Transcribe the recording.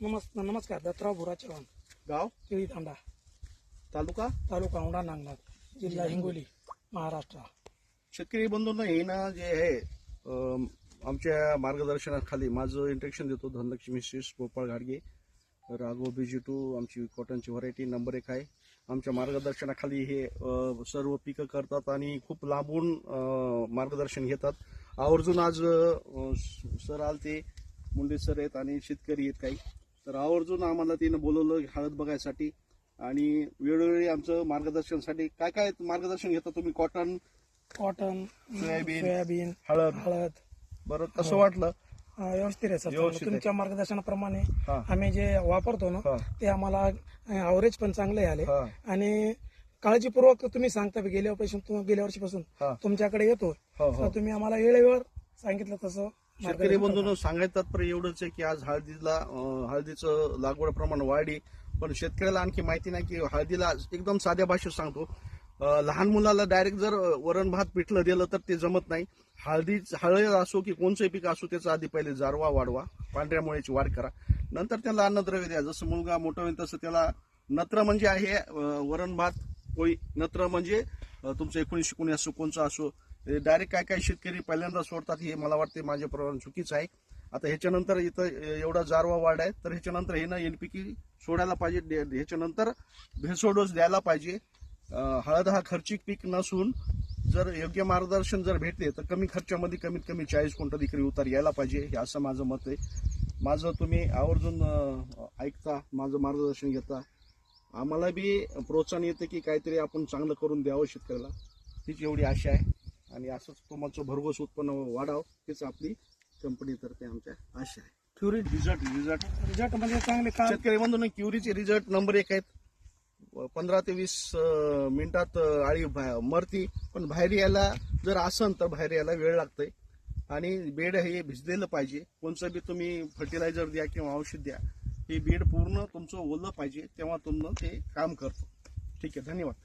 नमस्कार. दत्तराव भुरा चव्हाण, गाव केळी तांडा, तालुका तालुका औंढा नागनाथ, जिल्हा हिंगोली, महाराष्ट्र. शेतकरी बंधूंना हे ना जे आहे आमच्या मार्गदर्शनाखाली माझं इंट्रोडक्शन देतो. धनलक्ष्मी मिसेस गोपाळ घाडगे, राघव BG2 आमची कॉटनची व्हरायटी नंबर 1 आहे. आमच्या मार्गदर्शनाखाली हे सर्व पिकं करतात आणि खूप लांबून मार्गदर्शन घेतात. आवर्जून आज सर आलते, मुंडे सर आहेत आणि शेतकरी आहेत काही, तर आवर्जून आम्हाला तिनं बोलवलं हळद बघायसाठी आणि वेळोवेळी आमचं मार्गदर्शनासाठी काय मार्गदर्शन घेता तुम्ही? कॉटन, सोयाबीन, हळद. बरं, कसं वाटलं? व्यवस्थित आहे सर. व्यवस्थित आहे. तुमच्या मार्गदर्शनाप्रमाणे हा. आम्ही जे वापरतो ना हा. ते आम्हाला ॲव्हरेज पण चांगले आले हा. आणि काळजीपूर्वक तुम्ही सांगता गेल्या वर्षीपासून हा. तुमच्याकडे येतो, हो, तर हो. तुम्ही आम्हाला वेळेवर सांगितलं तसं शेतकरी बंधूंनो सांगायचं तात्पर्य एवढंच आहे की आज हळदीचं लागवड प्रमाण वाढली, पण शेतकऱ्याला आणखी माहिती नाही की हळदीला एकदम साध्या भाषेत सांगतो, लहान मुलाला डायरेक्ट जर वरण भात पिठलं दिलं तर ते जमत नाही. हळद असो की कोणचंही पीक असो, त्याचा आधी पहिले जारवा वाढवा, पांढऱ्या मुळ्याची वाढ करा, नंतर त्याला अन्नद्रव्य द्या. जसं मुलगा मोठा होईल तसं त्याला नत्र म्हणजे आहे वरण भात पोळी, नत्र म्हणजे तुमचं 19 असो कोणचं असो. डायरेक्ट काय शेतकरी पहिल्यांदा सोडतात, हे मला वाटते माझ्याप्रमाणे चुकीचं आहे. आता ह्याच्यानंतर इथं एवढा जारवा वाढ आहे, तर ह्याच्यानंतर हे ना NPK सोडायला पाहिजे, ह्याच्यानंतर भेसो डोस द्यायला पाहिजे. हळद हा खर्चिक पीक नसून जर योग्य मार्गदर्शन जर भेटले तर कमी खर्चामध्ये कमीत कमी 40 क्विंटल एकरी उतार यायला पाहिजे, हे असं माझं मत आहे. माझं तुम्ही आवर्जून ऐकता, माझं मार्गदर्शन घेता, आम्हाला बी प्रोत्साहन येतं की काहीतरी आपण चांगलं करून द्यावं शेतकऱ्याला, हीच एवढी आशा आहे. आणि असंच तुमचं भरघोस उत्पन्न वाढावं, हेच आपली कंपनीतर्फे आमच्या आशा आहे. क्युरी रिझल्ट म्हणजे चांगले शेतकरी बंधूंनो, क्युरीचे रिझल्ट नंबर 1 आहेत. 15 ते 20 मिनिटात आळी मरती, पण बाहेर यायला जर असन तर बाहेर यायला वेळ लागतंय. आणि बेड हे भिजलेलं पाहिजे. कोणचं बी तुम्ही फर्टिलायझर द्या किंवा औषध द्या, हे बेड पूर्ण तुमचं ओलं पाहिजे, तेव्हा तुमचं ते काम करतं. ठीक आहे, धन्यवाद.